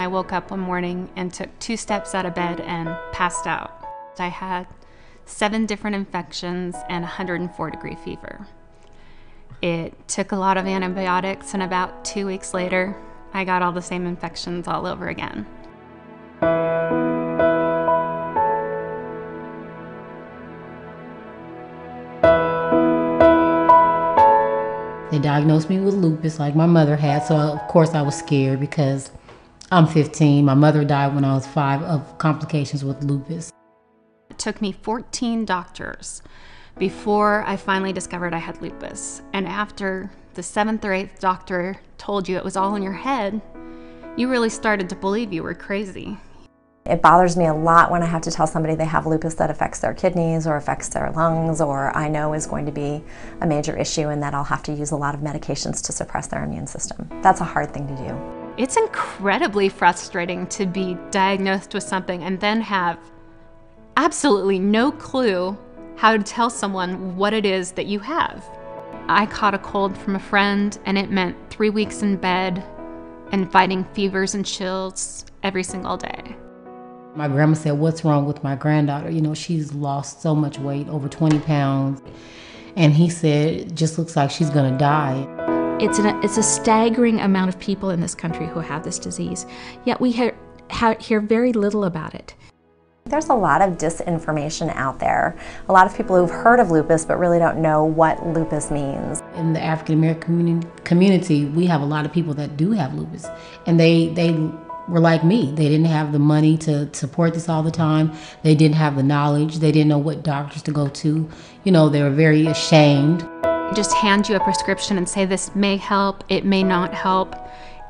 I woke up one morning and took 2 steps out of bed and passed out. I had 7 different infections and 104-degree fever. It took a lot of antibiotics, and about 2 weeks later, I got all the same infections all over again. They diagnosed me with lupus like my mother had, so of course I was scared because I'm 15. My mother died when I was 5 of complications with lupus. It took me 14 doctors before I finally discovered I had lupus. And after the 7th or 8th doctor told you it was all in your head, you really started to believe you were crazy. It bothers me a lot when I have to tell somebody they have lupus that affects their kidneys or affects their lungs, or I know is going to be a major issue and that I'll have to use a lot of medications to suppress their immune system. That's a hard thing to do. It's incredibly frustrating to be diagnosed with something and then have absolutely no clue how to tell someone what it is that you have. I caught a cold from a friend, and it meant 3 weeks in bed and fighting fevers and chills every single day. My grandma said, "What's wrong with my granddaughter? You know, she's lost so much weight, over 20 pounds. And he said, "It just looks like she's gonna die." It's a staggering amount of people in this country who have this disease, yet we hear very little about it. There's a lot of disinformation out there. A lot of people who've heard of lupus but really don't know what lupus means. In the African American community, we have a lot of people that do have lupus, and they were like me. They didn't have the money to support this all the time. They didn't have the knowledge. They didn't know what doctors to go to. You know, they were very ashamed. Just hand you a prescription and say this may help, it may not help.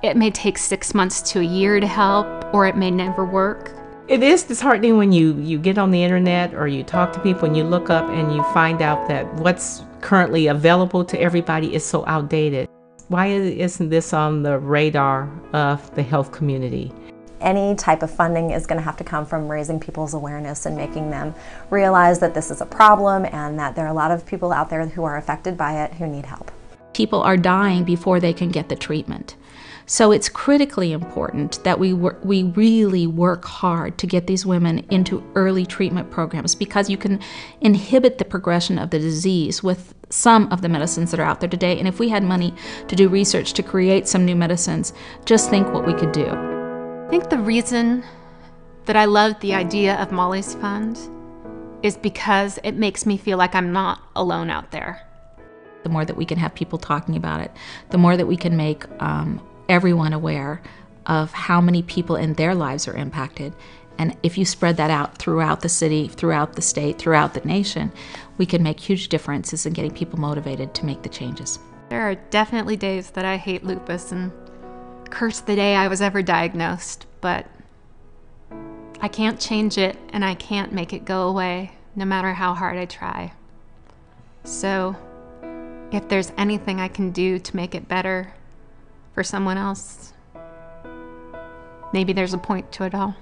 It may take 6 months to a year to help, or it may never work. It is disheartening when you get on the internet or you talk to people and you look up and you find out that what's currently available to everybody is so outdated. Why isn't this on the radar of the health community? Any type of funding is going to have to come from raising people's awareness and making them realize that this is a problem and that there are a lot of people out there who are affected by it who need help. People are dying before they can get the treatment. So it's critically important that we really work hard to get these women into early treatment programs, because you can inhibit the progression of the disease with some of the medicines that are out there today. And if we had money to do research to create some new medicines, just think what we could do. I think the reason that I love the idea of MollysFund is because it makes me feel like I'm not alone out there. The more that we can have people talking about it, the more that we can make everyone aware of how many people in their lives are impacted. And if you spread that out throughout the city, throughout the state, throughout the nation, we can make huge differences in getting people motivated to make the changes. There are definitely days that I hate lupus and curse the day I was ever diagnosed, but I can't change it and I can't make it go away, no matter how hard I try. So if there's anything I can do to make it better for someone else, maybe there's a point to it all.